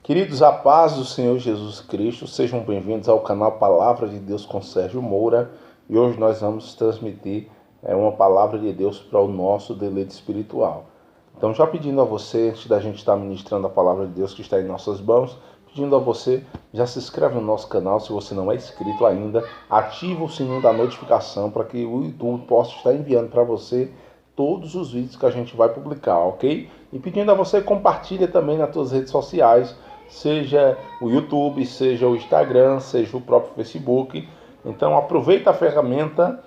Queridos, a paz do Senhor Jesus Cristo, sejam bem-vindos ao canal Palavra de Deus com Sérgio Moura. E hoje nós vamos transmitir uma palavra de Deus para o nosso deleite espiritual. Então, já pedindo a você, antes da gente estar ministrando a palavra de Deus que está em nossas mãos, pedindo a você, já se inscreve no nosso canal se você não é inscrito ainda, ativa o sininho da notificação para que o YouTube possa estar enviando para você todos os vídeos que a gente vai publicar, ok? E pedindo a você, compartilhe também nas suas redes sociais, seja o YouTube, seja o Instagram, seja o próprio Facebook. Então aproveita a ferramenta,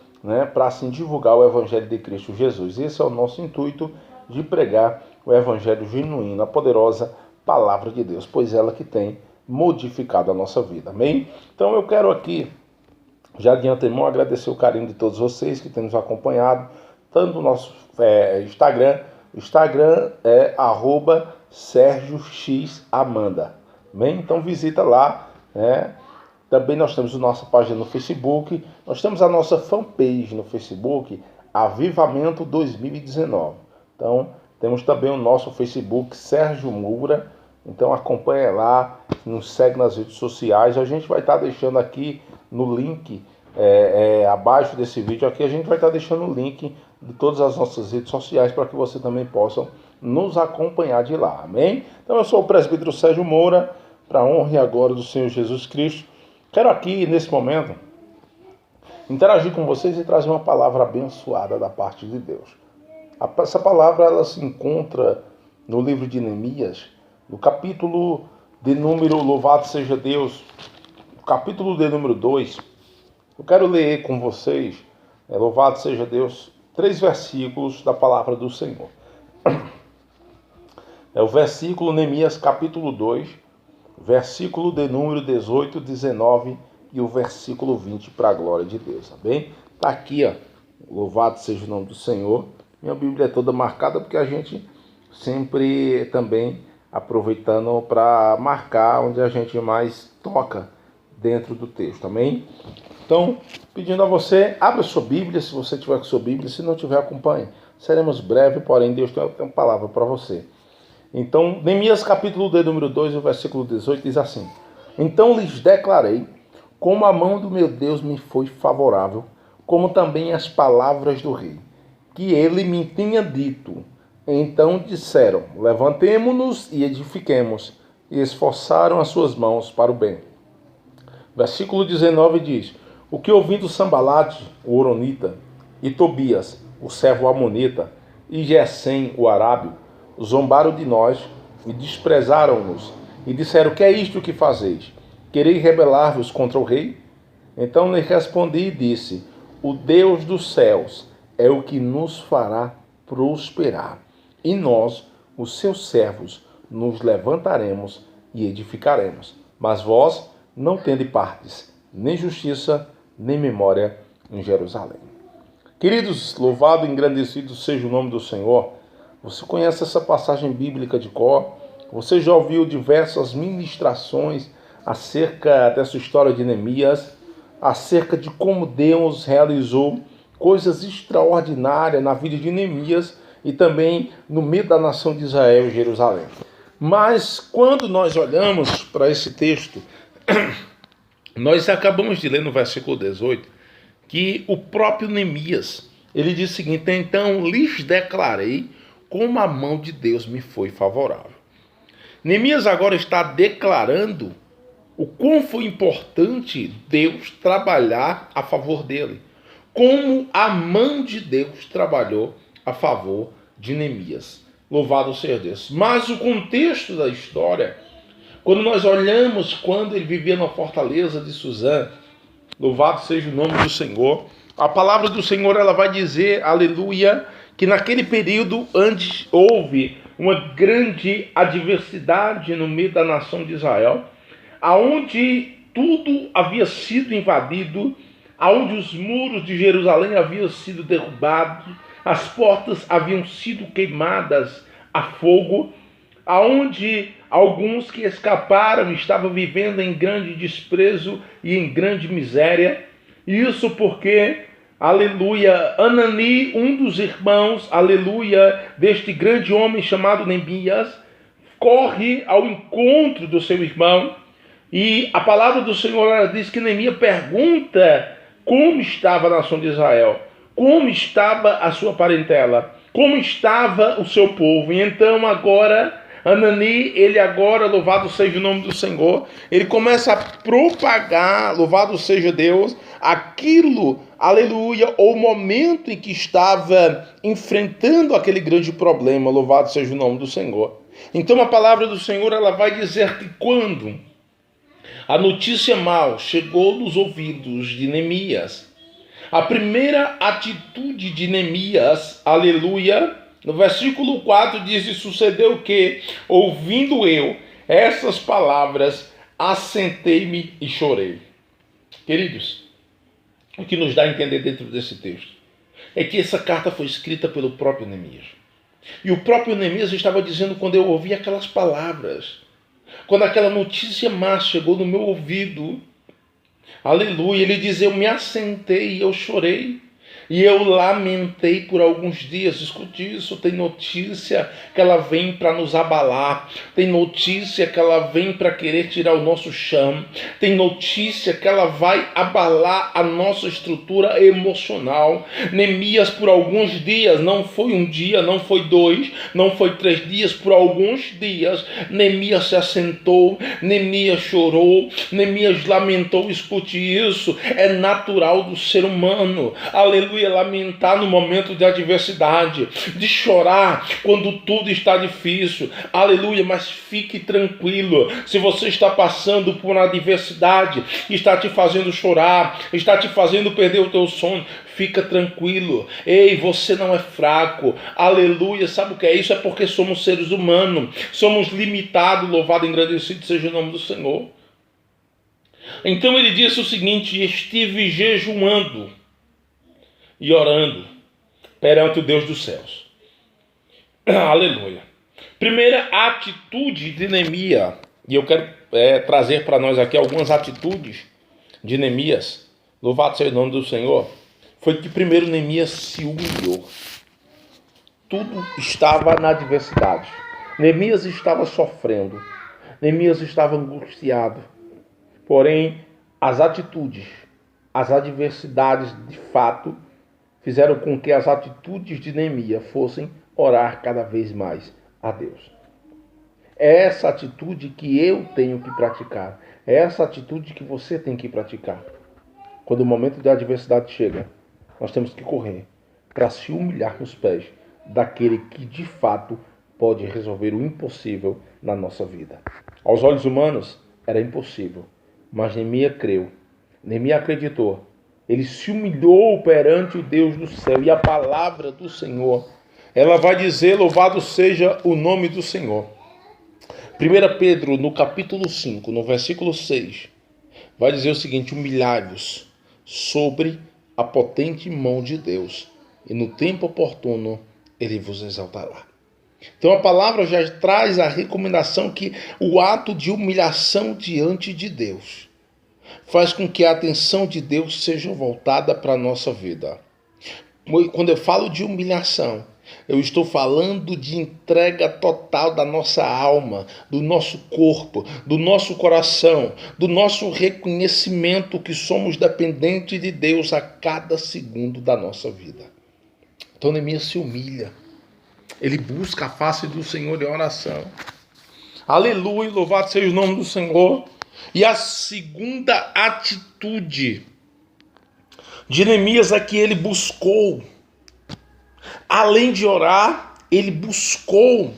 para assim divulgar o Evangelho de Cristo Jesus. Esse é o nosso intuito, de pregar o Evangelho genuíno, a poderosa Palavra de Deus, pois ela que tem modificado a nossa vida, amém? Então eu quero aqui, já de antemão, agradecer o carinho de todos vocês que têm nos acompanhado, tanto no nosso Instagram. O Instagram é @SérgioXAmanda. Bem, então visita lá, Também nós temos a nossa página no Facebook. Nós temos a nossa fanpage no Facebook, Avivamento 2019. Então, temos também o nosso Facebook, Sérgio Moura. Então, acompanha lá, nos segue nas redes sociais. A gente vai estar deixando aqui no link, abaixo desse vídeo aqui, a gente vai estar deixando o link de todas as nossas redes sociais para que você também possa nos acompanhar de lá, amém? Então eu sou o presbítero Sérgio Moura, para a honra e glória do Senhor Jesus Cristo. Quero aqui, nesse momento, interagir com vocês e trazer uma palavra abençoada da parte de Deus. Essa palavra, ela se encontra no livro de Neemias, no capítulo de número, louvado seja Deus, capítulo de número 2. Eu quero ler com vocês, louvado seja Deus, 3 versículos da palavra do Senhor. É o versículo Neemias capítulo 2, versículo de número 18, 19 e o versículo 20 para a glória de Deus, tá bem? Tá aqui, louvado seja o nome do Senhor. Minha Bíblia é toda marcada porque a gente sempre também aproveitando para marcar onde a gente mais toca dentro do texto, amém? Então, pedindo a você, abra sua Bíblia, se você tiver com sua Bíblia, se não tiver, acompanhe. Seremos breves, porém Deus tem uma palavra para você. Então, Neemias capítulo de número 2, o versículo 18 diz assim: Então lhes declarei, como a mão do meu Deus me foi favorável, como também as palavras do rei, que ele me tinha dito. Então disseram, levantemo-nos e edifiquemos, e esforçaram as suas mãos para o bem. Versículo 19 diz: O que ouvindo Sambalate, o Horonita, e Tobias, o servo amonita, e Gesem, o arábio, zombaram de nós e desprezaram-nos, e disseram, que é isto que fazeis? Quereis rebelar-vos contra o rei? Então lhe respondi e disse, o Deus dos céus é o que nos fará prosperar, e nós, os seus servos, nos levantaremos e edificaremos. Mas vós não tende partes, nem justiça, nem memória em Jerusalém. Queridos, louvado e engrandecido seja o nome do Senhor. Você conhece essa passagem bíblica de cor? Você já ouviu diversas ministrações acerca dessa história de Neemias, acerca de como Deus realizou coisas extraordinárias na vida de Neemias e também no meio da nação de Israel e Jerusalém. Mas quando nós olhamos para esse texto, nós acabamos de ler no versículo 18 que o próprio Neemias, ele diz o seguinte: então lhes declarei como a mão de Deus me foi favorável. Neemias agora está declarando o quão foi importante Deus trabalhar a favor dele, como a mão de Deus trabalhou a favor de Neemias. Louvado seja Deus. Mas o contexto da história, quando nós olhamos quando ele vivia na fortaleza de Suzã, louvado seja o nome do Senhor, a palavra do Senhor, ela vai dizer, aleluia, que naquele período antes houve uma grande adversidade no meio da nação de Israel, aonde tudo havia sido invadido, aonde os muros de Jerusalém haviam sido derrubados, as portas haviam sido queimadas a fogo, aonde alguns que escaparam estavam vivendo em grande desprezo e em grande miséria. Isso porque, aleluia, Anani, um dos irmãos, aleluia, deste grande homem chamado Neemias, corre ao encontro do seu irmão, e a palavra do Senhor, ela diz que Neemias pergunta como estava a nação de Israel, como estava a sua parentela, como estava o seu povo. E então agora, Anani, ele agora, louvado seja o nome do Senhor, ele começa a propagar, louvado seja Deus, aquilo, aleluia, o momento em que estava enfrentando aquele grande problema, louvado seja o nome do Senhor. Então a palavra do Senhor, ela vai dizer que quando a notícia mal chegou nos ouvidos de Neemias, a primeira atitude de Neemias, aleluia, no versículo 4 diz: e sucedeu que, ouvindo eu essas palavras, assentei-me e chorei. Queridos, o que nos dá a entender dentro desse texto é que essa carta foi escrita pelo próprio Neemias. E o próprio Neemias estava dizendo: quando eu ouvi aquelas palavras, quando aquela notícia má chegou no meu ouvido, aleluia, ele diz: eu me assentei e eu chorei. E eu lamentei por alguns dias. Escute isso, tem notícia que ela vem para nos abalar, tem notícia que ela vem para querer tirar o nosso chão, tem notícia que ela vai abalar a nossa estrutura emocional. Neemias, por alguns dias, não foi um dia, não foi 2, não foi 3 dias, por alguns dias, Neemias se assentou, Neemias chorou, Neemias lamentou. Escute isso, é natural do ser humano, aleluia, lamentar no momento de adversidade, de chorar quando tudo está difícil, aleluia, mas fique tranquilo. Se você está passando por uma adversidade que está te fazendo chorar, está te fazendo perder o teu sono, fica tranquilo. Ei, você não é fraco, aleluia. Sabe o que é isso? É porque somos seres humanos, somos limitados. Louvado e engrandecido seja o nome do Senhor. Então ele disse o seguinte: estive jejuando e orando perante o Deus dos céus. Aleluia. Primeira atitude de Neemias, e eu quero trazer para nós aqui algumas atitudes de Neemias, louvado seja o nome do Senhor, foi que primeiro Neemias se humilhou. Tudo estava na adversidade. Neemias estava sofrendo, Neemias estava angustiado, porém as atitudes, as adversidades de fato fizeram com que as atitudes de Neemias fossem orar cada vez mais a Deus. É essa atitude que eu tenho que praticar. É essa atitude que você tem que praticar. Quando o momento da adversidade chega, nós temos que correr para se humilhar nos pés daquele que de fato pode resolver o impossível na nossa vida. Aos olhos humanos era impossível, mas Neemias creu. Neemias acreditou. Ele se humilhou perante o Deus do céu. E a palavra do Senhor, ela vai dizer: louvado seja o nome do Senhor. 1 Pedro, no capítulo 5, no versículo 6, vai dizer o seguinte: humilhai-vos sobre a potente mão de Deus, e no tempo oportuno ele vos exaltará. Então a palavra já traz a recomendação que o ato de humilhação diante de Deus faz com que a atenção de Deus seja voltada para a nossa vida. Quando eu falo de humilhação, eu estou falando de entrega total da nossa alma, do nosso corpo, do nosso coração, do nosso reconhecimento que somos dependentes de Deus a cada segundo da nossa vida. Então Neemias se humilha. Ele busca a face do Senhor em oração. Aleluia, louvado seja o nome do Senhor. E a segunda atitude de Neemias é que ele buscou. Além de orar, ele buscou.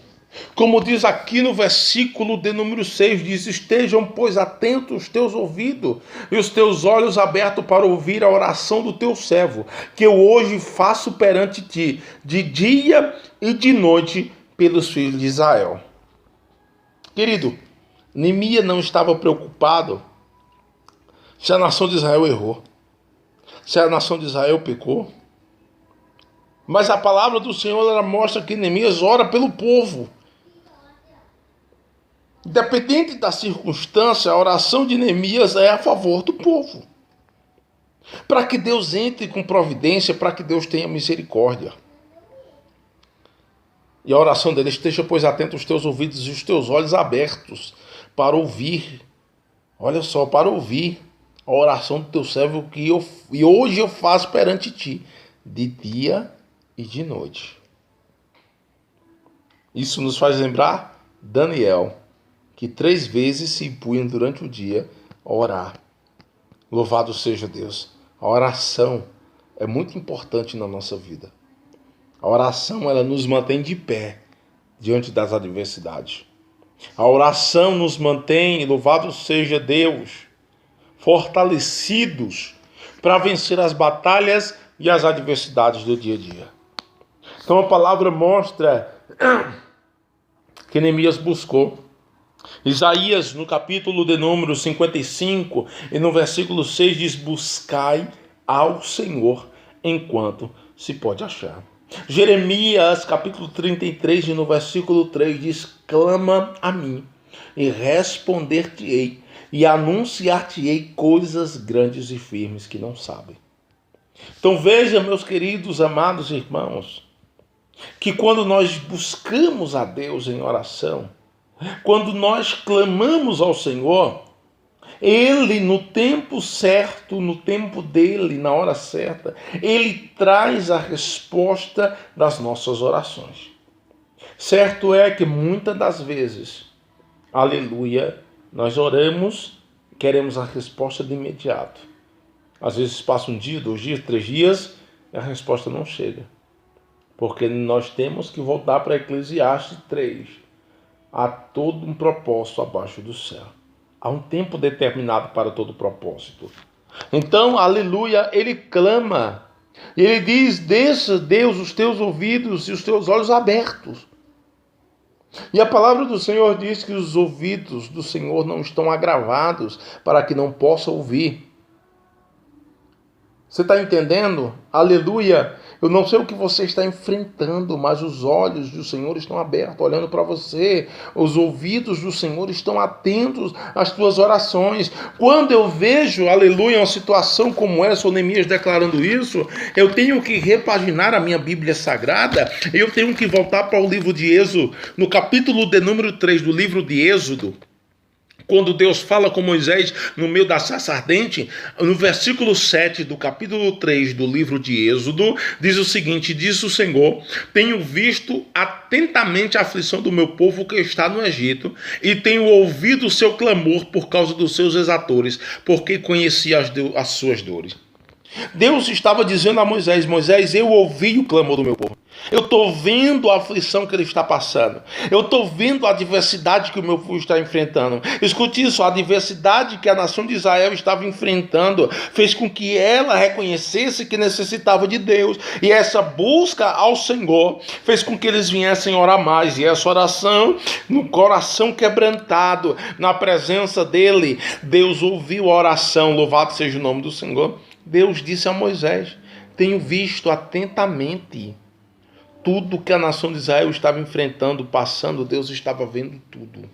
Como diz aqui no versículo de número 6, diz: estejam, pois, atentos os teus ouvidos e os teus olhos abertos para ouvir a oração do teu servo, que eu hoje faço perante ti, de dia e de noite, pelos filhos de Israel. Querido, Neemias não estava preocupado se a nação de Israel errou, se a nação de Israel pecou. Mas a palavra do Senhor, ela mostra que Neemias ora pelo povo. Independente da circunstância, a oração de Neemias é a favor do povo. Para que Deus entre com providência, para que Deus tenha misericórdia. E a oração dele: esteja, pois, atento os teus ouvidos e os teus olhos abertos para ouvir. Olha só, para ouvir a oração do teu servo e hoje eu faço perante ti, de dia e de noite. Isso nos faz lembrar Daniel, que 3 vezes se impunha durante o dia a orar. Louvado seja Deus. A oração é muito importante na nossa vida. A oração, ela nos mantém de pé diante das adversidades. A oração nos mantém, louvado seja Deus, fortalecidos para vencer as batalhas e as adversidades do dia a dia. Então a palavra mostra que Neemias buscou. Isaías, no capítulo de número 55 e no versículo 6, diz: buscai ao Senhor enquanto se pode achar. Jeremias, capítulo 33, e no versículo 3, diz: clama a mim, e responder-te-ei, e anunciar-te-ei coisas grandes e firmes que não sabem. Então veja, meus queridos, amados irmãos, que quando nós buscamos a Deus em oração, quando nós clamamos ao Senhor, Ele, no tempo certo, no tempo dele, na hora certa, Ele traz a resposta das nossas orações. Certo é que muitas das vezes, aleluia, nós oramos, queremos a resposta de imediato. Às vezes passa 1 dia, 2 dias, 3 dias, e a resposta não chega. Porque nós temos que voltar para Eclesiastes 3. Há todo um propósito abaixo do céu. Há um tempo determinado para todo propósito. Então, aleluia, ele clama. Ele diz: deixa, Deus, os teus ouvidos e os teus olhos abertos. E a palavra do Senhor diz que os ouvidos do Senhor não estão agravados para que não possa ouvir. Você está entendendo? Aleluia! Eu não sei o que você está enfrentando, mas os olhos do Senhor estão abertos, olhando para você. Os ouvidos do Senhor estão atentos às tuas orações. Quando eu vejo, aleluia, uma situação como essa, o Neemias declarando isso, eu tenho que repaginar a minha Bíblia Sagrada, eu tenho que voltar para o livro de Êxodo, no capítulo de número 3 do livro de Êxodo. Quando Deus fala com Moisés no meio da sarça ardente, no versículo 7 do capítulo 3 do livro de Êxodo, diz o seguinte: diz o Senhor: tenho visto atentamente a aflição do meu povo que está no Egito, e tenho ouvido o seu clamor por causa dos seus exatores, porque conheci as suas dores. Deus estava dizendo a Moisés: Moisés, eu ouvi o clamor do meu povo. Eu estou vendo a aflição que ele está passando. Eu estou vendo a adversidade que o meu povo está enfrentando. Escute isso: a adversidade que a nação de Israel estava enfrentando fez com que ela reconhecesse que necessitava de Deus. E essa busca ao Senhor fez com que eles viessem orar mais. E essa oração, no coração quebrantado, na presença dele, Deus ouviu a oração. Louvado seja o nome do Senhor. Deus disse a Moisés: tenho visto atentamente tudo que a nação de Israel estava enfrentando, passando. Deus estava vendo tudo.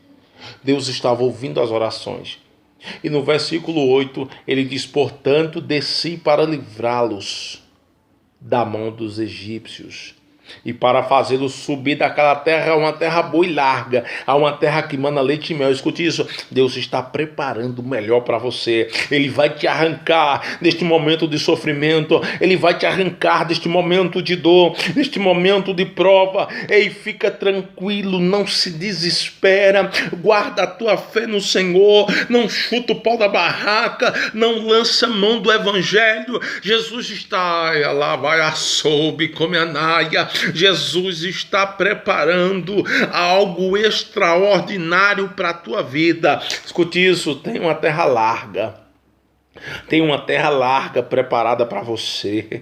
Deus estava ouvindo as orações. E no versículo 8, ele diz: portanto, desci para livrá-los da mão dos egípcios, e para fazê-los subir daquela terra a uma terra boa e larga, a uma terra que mana leite e mel. Escute isso: Deus está preparando o melhor para você. Ele vai te arrancar deste momento de sofrimento, Ele vai te arrancar deste momento de dor, deste momento de prova. Ei, fica tranquilo, não se desespera, guarda a tua fé no Senhor, não chuta o pau da barraca, não lança mão do evangelho. Jesus está lá, vai a soube, come a naia. Jesus está preparando algo extraordinário para a tua vida. Escute isso: tem uma terra larga. Tem uma terra larga preparada para você.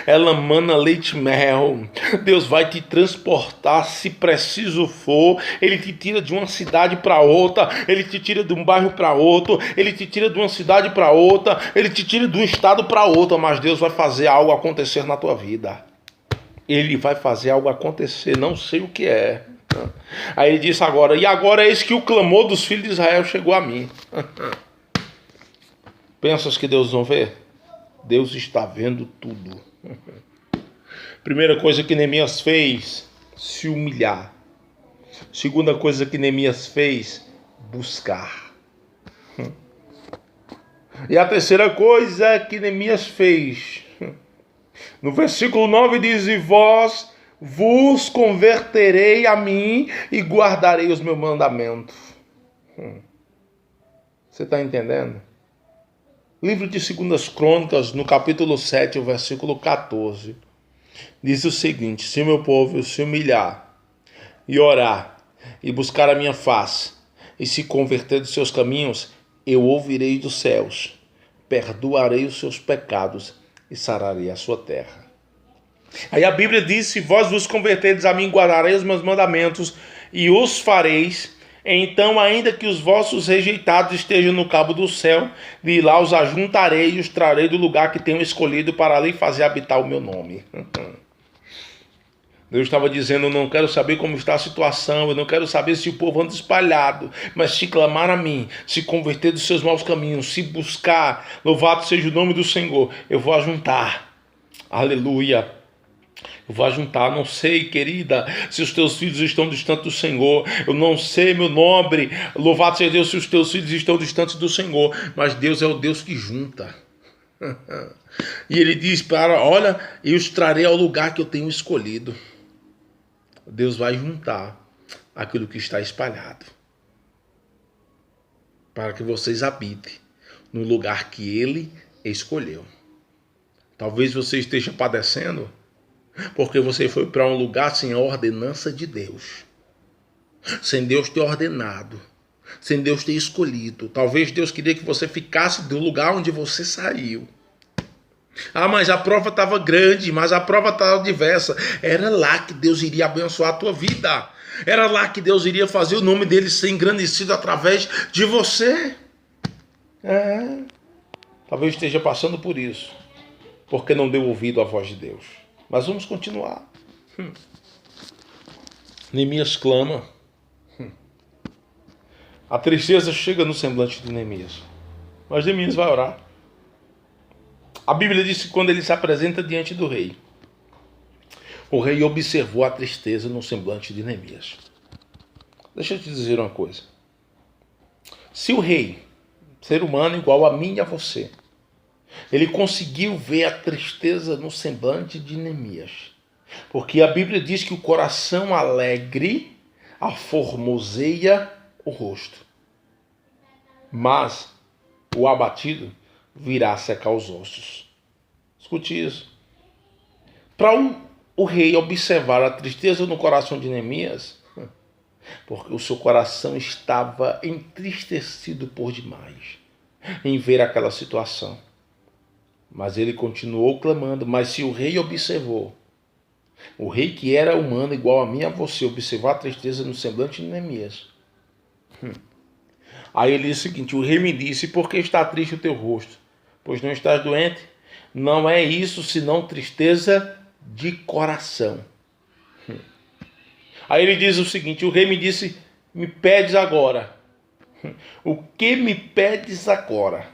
Ela mana leite e mel. Deus vai te transportar se preciso for. Ele te tira de uma cidade para outra. Ele te tira de um bairro para outro. Ele te tira de uma cidade para outra. Ele te tira de um estado para outro. Mas Deus vai fazer algo acontecer na tua vida. Ele vai fazer algo acontecer, não sei o que é. Aí ele disse agora: e agora eis que o clamor dos filhos de Israel chegou a mim. Pensas que Deus não vê? Deus está vendo tudo. Primeira coisa que Neemias fez, se humilhar. Segunda coisa que Neemias fez, buscar. E a terceira coisa que Neemias fez, no versículo 9 diz: e vós vos converterei a mim e guardarei os meus mandamentos. Você está entendendo? Livro de 2 Crônicas, no capítulo 7, o versículo 14, diz o seguinte: se o meu povo se humilhar e orar e buscar a minha face e se converter dos seus caminhos, eu ouvirei dos céus, perdoarei os seus pecados e sararei a sua terra. Aí a Bíblia diz: se vós vos converterdes a mim, guardarei os meus mandamentos e os fareis, então ainda que os vossos rejeitados estejam no cabo do céu, de lá os ajuntarei e os trarei do lugar que tenho escolhido para ali fazer habitar o meu nome. Deus estava dizendo: eu não quero saber como está a situação, eu não quero saber se o povo anda espalhado, mas se clamar a mim, se converter dos seus maus caminhos, se buscar, louvado seja o nome do Senhor, eu vou ajuntar. Aleluia. Eu vou ajuntar. Não sei, querida, se os teus filhos estão distantes do Senhor. Eu não sei, meu nobre, louvado seja Deus, se os teus filhos estão distantes do Senhor. Mas Deus é o Deus que junta. E Ele diz: olha, eu os trarei ao lugar que eu tenho escolhido. Deus vai juntar aquilo que está espalhado, para que vocês habitem no lugar que Ele escolheu. Talvez você esteja padecendo porque você foi para um lugar sem a ordenança de Deus, sem Deus ter ordenado, sem Deus ter escolhido. Talvez Deus queria que você ficasse do lugar onde você saiu. Ah, mas a prova estava grande, mas a prova estava diversa. Era lá que Deus iria abençoar a tua vida. Era lá que Deus iria fazer o nome dele ser engrandecido através de você. Talvez esteja passando por isso, porque não deu ouvido à voz de Deus. Mas vamos continuar. Neemias clama. A tristeza chega no semblante de Neemias, mas Neemias vai orar. A Bíblia diz que quando ele se apresenta diante do rei, o rei observou a tristeza no semblante de Neemias. Deixa eu te dizer uma coisa. Se o rei, ser humano igual a mim e a você, ele conseguiu ver a tristeza no semblante de Neemias, porque a Bíblia diz que o coração alegre aformoseia o rosto, mas o abatido virá secar os ossos. Escute isso. Para o rei observar a tristeza no coração de Neemias, porque o seu coração estava entristecido por demais em ver aquela situação. Mas ele continuou clamando. Mas se o rei observou, o rei que era humano igual a mim e a você, observar a tristeza no semblante de Neemias, aí ele disse o seguinte: o rei me disse: por que está triste o teu rosto? Pois não estás doente? Não é isso senão tristeza de coração. Aí ele diz o seguinte: o rei me disse: me pedes agora. O que me pedes agora?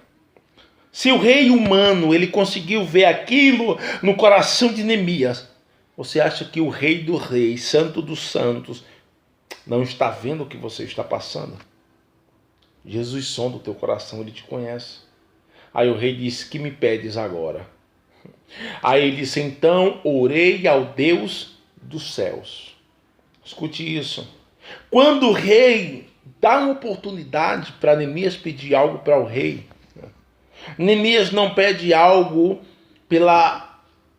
Se o rei humano ele conseguiu ver aquilo no coração de Neemias, você acha que o rei do rei, santo dos santos, não está vendo o que você está passando? Jesus sonda o teu coração, ele te conhece. Aí o rei disse: que me pedes agora? Aí ele disse: então orei ao Deus dos céus. Escute isso. Quando o rei dá uma oportunidade para Neemias pedir algo para o rei, Neemias não pede algo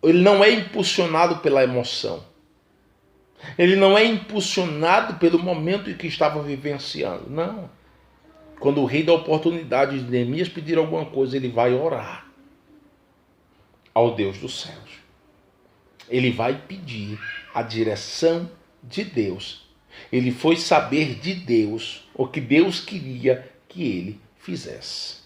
ele não é impulsionado pela emoção. Ele não é impulsionado pelo momento em que estava vivenciando. Não. Quando o rei dá a oportunidade de Neemias pedir alguma coisa, ele vai orar ao Deus dos céus. Ele vai pedir a direção de Deus. Ele foi saber de Deus o que Deus queria que ele fizesse.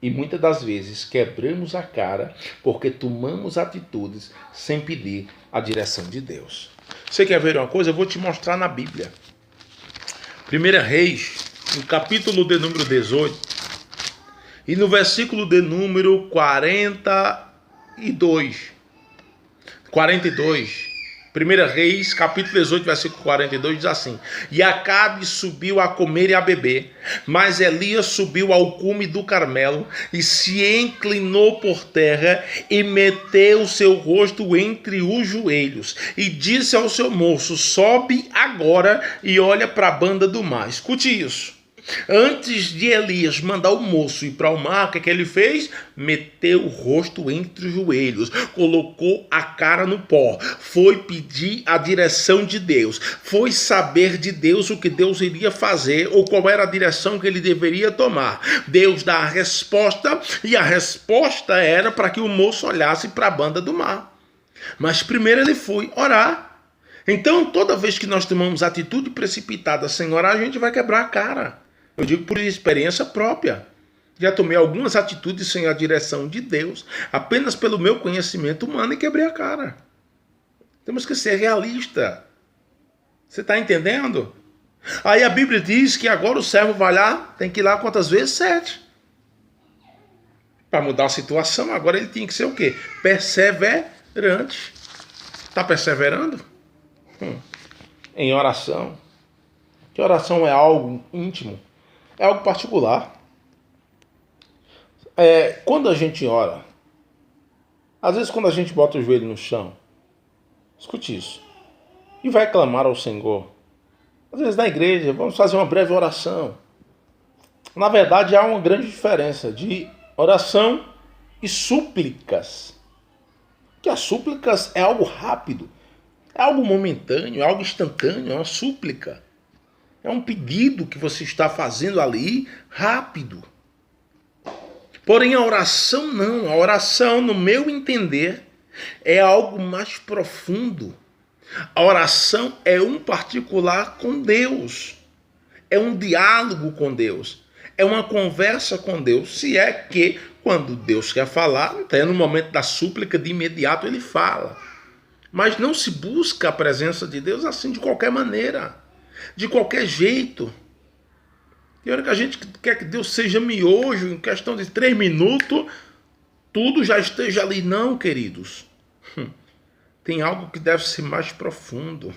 E muitas das vezes quebramos a cara porque tomamos atitudes sem pedir a direção de Deus. Você quer ver uma coisa? Eu vou te mostrar na Bíblia. 1 Reis, no capítulo de número 18, e no versículo de número 42, 1 Reis, capítulo 18, versículo 42, diz assim: E Acabe subiu a comer e a beber, mas Elias subiu ao cume do Carmelo e se inclinou por terra e meteu seu rosto entre os joelhos e disse ao seu moço: sobe agora e olha para a banda do mar. Escute isso. Antes de Elias mandar o moço ir para o mar, o que ele fez? Meteu o rosto entre os joelhos, colocou a cara no pó, foi pedir a direção de Deus, foi saber de Deus o que Deus iria fazer ou qual era a direção que ele deveria tomar. Deus dá a resposta e a resposta era para que o moço olhasse para a banda do mar. Mas primeiro ele foi orar. Então toda vez que nós tomamos atitude precipitada sem orar, a gente vai quebrar a cara. Eu digo por experiência própria. Já tomei algumas atitudes sem a direção de Deus, apenas pelo meu conhecimento humano, e quebrei a cara. Temos que ser realistas. Você está entendendo? Aí a Bíblia diz que agora o servo vai lá, tem que ir lá quantas vezes? 7. Para mudar a situação, agora ele tinha que ser o quê? Perseverante. Está perseverando? Em oração. Que oração é algo íntimo. É algo particular. Quando a gente ora, às vezes quando a gente bota o joelho no chão, escute isso, e vai clamar ao Senhor, às vezes na igreja, vamos fazer uma breve oração. Na verdade, há uma grande diferença de oração e súplicas. Que as súplicas é algo rápido, é algo momentâneo, é algo instantâneo, é uma súplica. É um pedido que você está fazendo ali rápido. Porém, a oração não. A oração, no meu entender, é algo mais profundo. A oração é um particular com Deus. É um diálogo com Deus. É uma conversa com Deus. Se é que, quando Deus quer falar, até no momento da súplica, de imediato ele fala. Mas não se busca a presença de Deus assim de qualquer maneira. De qualquer jeito. E a hora que a gente quer que Deus seja miojo, em questão de 3 minutos, tudo já esteja ali. Não, queridos. Tem algo que deve ser mais profundo.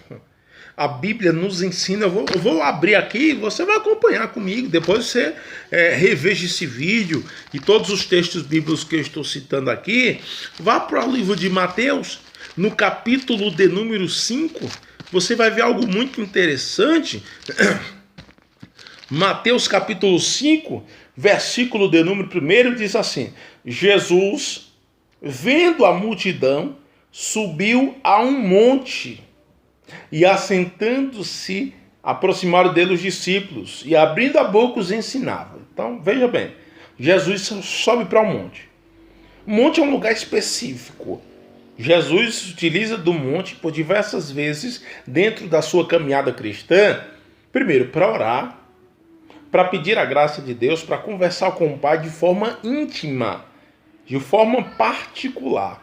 A Bíblia nos ensina. Eu vou abrir aqui, você vai acompanhar comigo. Depois você reveja esse vídeo e todos os textos bíblicos que eu estou citando aqui. Vá para o livro de Mateus, no capítulo de número 5. Você vai ver algo muito interessante. Mateus capítulo 5, versículo de número 1, diz assim: Jesus, vendo a multidão, subiu a um monte e, assentando-se, aproximaram dele os discípulos e, abrindo a boca, os ensinava. Então, veja bem, Jesus sobe para um monte. O monte é um lugar específico. Jesus utiliza do monte por diversas vezes dentro da sua caminhada cristã, primeiro para orar, para pedir a graça de Deus, para conversar com o Pai de forma íntima, de forma particular.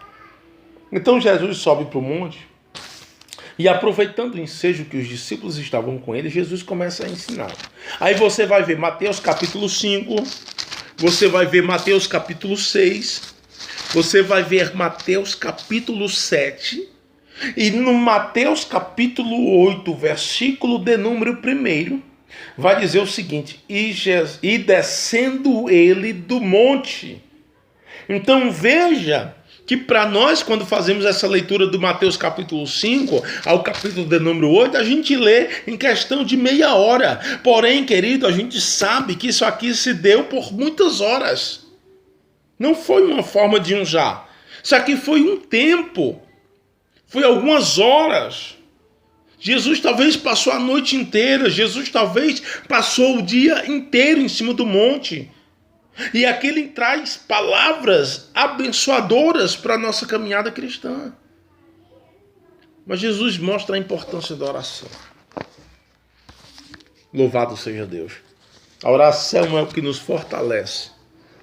Então Jesus sobe para o monte e, aproveitando o ensejo que os discípulos estavam com ele, Jesus começa a ensinar. Aí você vai ver Mateus capítulo 5, você vai ver Mateus capítulo 6, você vai ver Mateus capítulo 7, e no Mateus capítulo 8, versículo de número 1, vai dizer o seguinte: e descendo ele do monte. Então veja que para nós, quando fazemos essa leitura do Mateus capítulo 5 ao capítulo de número 8, a gente lê em questão de meia hora. Porém, querido, a gente sabe que isso aqui se deu por muitas horas. Não foi uma forma de um já. Isso aqui foi um tempo. Foi algumas horas. Jesus talvez passou a noite inteira. Jesus talvez passou o dia inteiro em cima do monte. E aqui ele traz palavras abençoadoras para a nossa caminhada cristã. Mas Jesus mostra a importância da oração. Louvado seja Deus. A oração é o que nos fortalece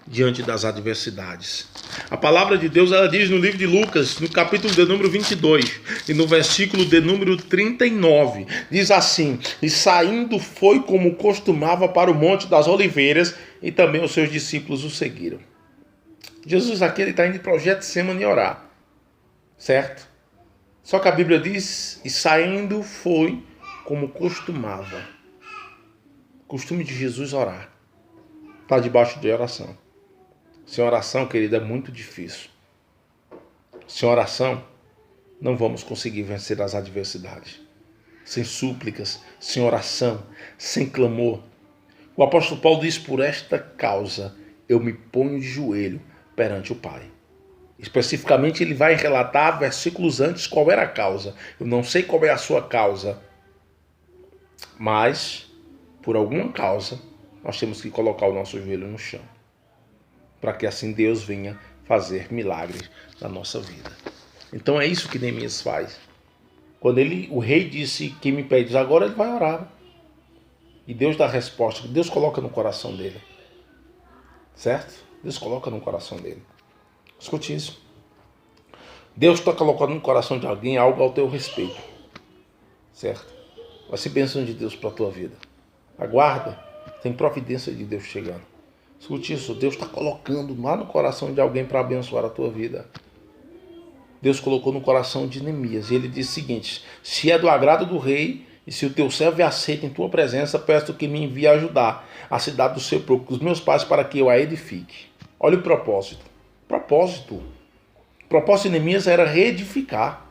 diante das adversidades. A palavra de Deus, ela diz no livro de Lucas, no capítulo de número 22 e no versículo de número 39, diz assim: e saindo foi como costumava para o Monte das Oliveiras, e também os seus discípulos o seguiram. Jesus aqui está indo para o Getsemane orar, certo? Só que a Bíblia diz, e saindo foi como costumava. Costume de Jesus orar. Está debaixo de oração. Sem oração, querido, é muito difícil. Sem oração, não vamos conseguir vencer as adversidades. Sem súplicas, sem oração, sem clamor. O apóstolo Paulo diz, por esta causa eu me ponho de joelho perante o Pai. Especificamente ele vai relatar versículos antes qual era a causa. Eu não sei qual é a sua causa, mas por alguma causa nós temos que colocar o nosso joelho no chão, para que assim Deus venha fazer milagres na nossa vida. Então é isso que Neemias faz. Quando o rei disse, quem me pede agora, ele vai orar. E Deus dá a resposta, Deus coloca no coração dele. Certo? Deus coloca no coração dele. Escute isso. Deus está colocando no coração de alguém algo ao teu respeito. Certo? Vai ser bênção de Deus para a tua vida. Aguarda. Tem providência de Deus chegando. Escute isso. Deus está colocando lá no coração de alguém para abençoar a tua vida. Deus colocou no coração de Neemias. E ele disse o seguinte, se é do agrado do rei, e se o teu servo é aceito em tua presença, peço que me envie a ajudar a cidade do sepulcro dos meus pais para que eu a edifique. Olha o propósito. O propósito de Neemias era reedificar.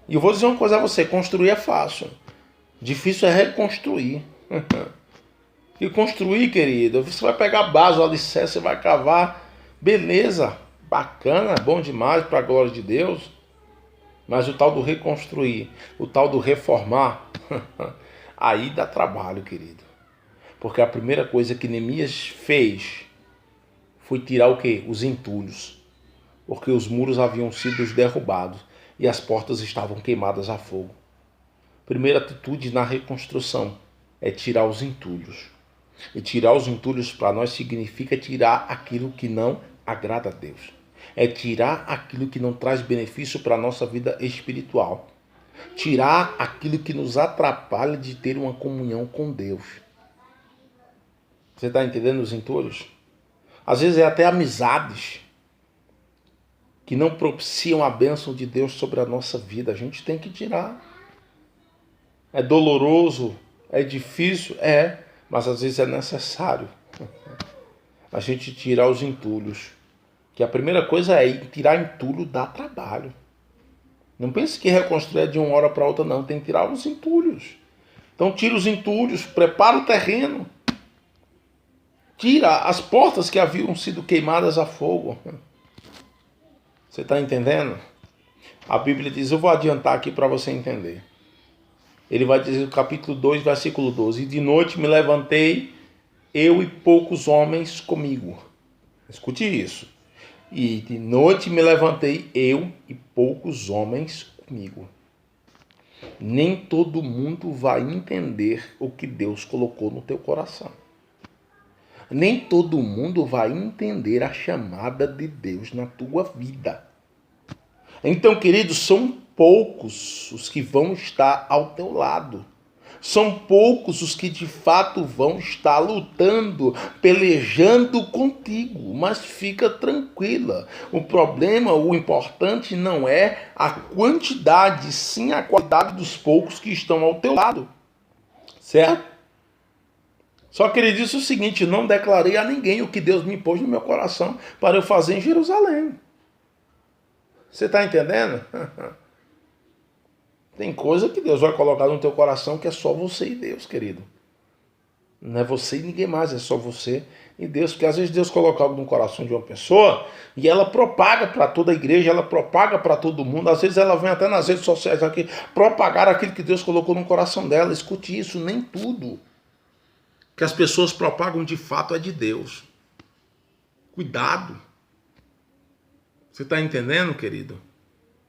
E eu vou dizer uma coisa a você, construir é fácil. Difícil é reconstruir. E construir, querido, você vai pegar a base, o alicerce, você vai cavar. Beleza, bacana, bom demais para a glória de Deus. Mas o tal do reconstruir, o tal do reformar, aí dá trabalho, querido. Porque a primeira coisa que Neemias fez foi tirar o quê? Os entulhos. Porque os muros haviam sido derrubados e as portas estavam queimadas a fogo. Primeira atitude na reconstrução é tirar os entulhos. E tirar os entulhos para nós significa tirar aquilo que não agrada a Deus. É tirar aquilo que não traz benefício para a nossa vida espiritual. Tirar aquilo que nos atrapalha de ter uma comunhão com Deus. Você está entendendo os entulhos? Às vezes é até amizades que não propiciam a bênção de Deus sobre a nossa vida. A gente tem que tirar. É doloroso, é difícil, mas às vezes é necessário a gente tirar os entulhos. Que a primeira coisa é tirar entulho dá trabalho. Não pense que reconstruir é de uma hora para outra, não. Tem que tirar os entulhos. Então tira os entulhos, prepara o terreno. Tira as portas que haviam sido queimadas a fogo. Você está entendendo? A Bíblia diz, eu vou adiantar aqui para você entender. Ele vai dizer no capítulo 2, versículo 12. E de noite me levantei, eu e poucos homens comigo. Escute isso. E de noite me levantei, eu e poucos homens comigo. Nem todo mundo vai entender o que Deus colocou no teu coração. Nem todo mundo vai entender a chamada de Deus na tua vida. Então, queridos, são poucos os que vão estar ao teu lado. São poucos os que de fato vão estar lutando, pelejando contigo. Mas fica tranquila. O problema, o importante não é a quantidade, sim a qualidade dos poucos que estão ao teu lado. Certo? Só que ele disse o seguinte, não declarei a ninguém o que Deus me pôs no meu coração para eu fazer em Jerusalém. Você está entendendo? Tem coisa que Deus vai colocar no teu coração que é só você e Deus, querido. Não é você e ninguém mais, é só você e Deus. Porque às vezes Deus coloca algo no coração de uma pessoa e ela propaga para toda a igreja, ela propaga para todo mundo. Às vezes ela vem até nas redes sociais aqui propagar aquilo que Deus colocou no coração dela. Escute isso, nem tudo que as pessoas propagam de fato é de Deus. Cuidado. Você está entendendo, querido?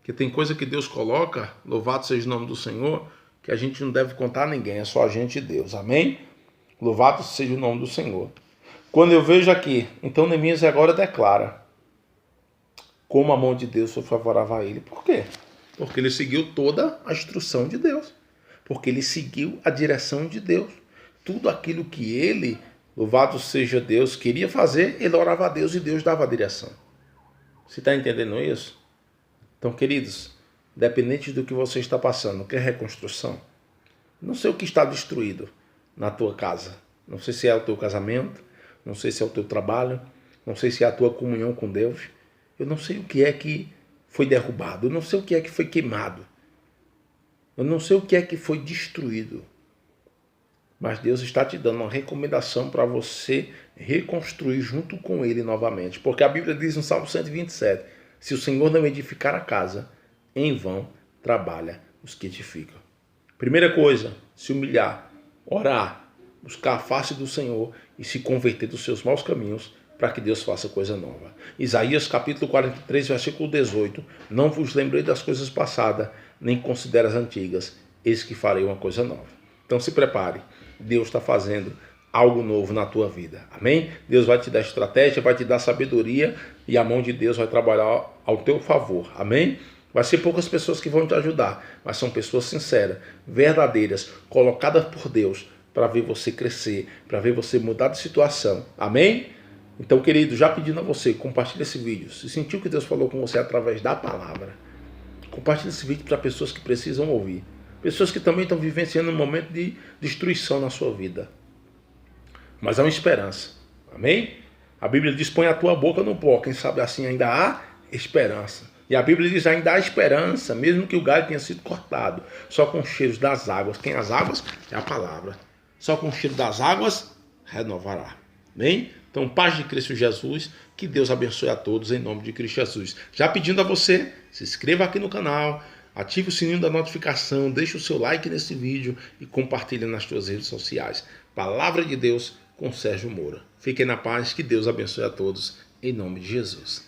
Que tem coisa que Deus coloca, louvado seja o nome do Senhor, que a gente não deve contar a ninguém, é só a gente e Deus. Amém? Louvado seja o nome do Senhor. Quando eu vejo aqui, então Neemias agora declara como a mão de Deus foi favorável a ele. Por quê? Porque ele seguiu toda a instrução de Deus. Porque ele seguiu a direção de Deus. Tudo aquilo que ele, louvado seja Deus, queria fazer, ele orava a Deus e Deus dava a direção. Você está entendendo isso? Então, queridos, independente do que você está passando, quer reconstrução? Não sei o que está destruído na tua casa. Não sei se é o teu casamento, não sei se é o teu trabalho, não sei se é a tua comunhão com Deus. Eu não sei o que é que foi derrubado, eu não sei o que é que foi queimado. Eu não sei o que é que foi destruído. Mas Deus está te dando uma recomendação para você reconstruir junto com Ele novamente. Porque a Bíblia diz no Salmo 127, se o Senhor não edificar a casa, em vão trabalha os que edificam. Primeira coisa, se humilhar, orar, buscar a face do Senhor e se converter dos seus maus caminhos para que Deus faça coisa nova. Isaías capítulo 43, versículo 18. Não vos lembrei das coisas passadas, nem considere as antigas. Eis que farei uma coisa nova. Então se prepare. Deus está fazendo algo novo na tua vida. Amém? Deus vai te dar estratégia, vai te dar sabedoria e a mão de Deus vai trabalhar ao teu favor. Amém? Vai ser poucas pessoas que vão te ajudar, mas são pessoas sinceras, verdadeiras, colocadas por Deus para ver você crescer, para ver você mudar de situação. Amém? Então, querido, já pedindo a você, compartilhe esse vídeo. Se sentiu que Deus falou com você através da palavra, compartilhe esse vídeo para pessoas que precisam ouvir. Pessoas que também estão vivenciando um momento de destruição na sua vida. Mas há uma esperança. Amém? A Bíblia diz, põe a tua boca no pó. Quem sabe assim ainda há esperança. E a Bíblia diz, ainda há esperança, mesmo que o galho tenha sido cortado. Só com os cheiros das águas. Quem as águas? É a palavra. Só com o cheiro das águas renovará. Amém? Então, paz de Cristo Jesus, que Deus abençoe a todos em nome de Cristo Jesus. Já pedindo a você, se inscreva aqui no canal, ative o sininho da notificação, deixe o seu like nesse vídeo e compartilhe nas suas redes sociais. Palavra de Deus com Sérgio Moura. Fiquem na paz, que Deus abençoe a todos em nome de Jesus.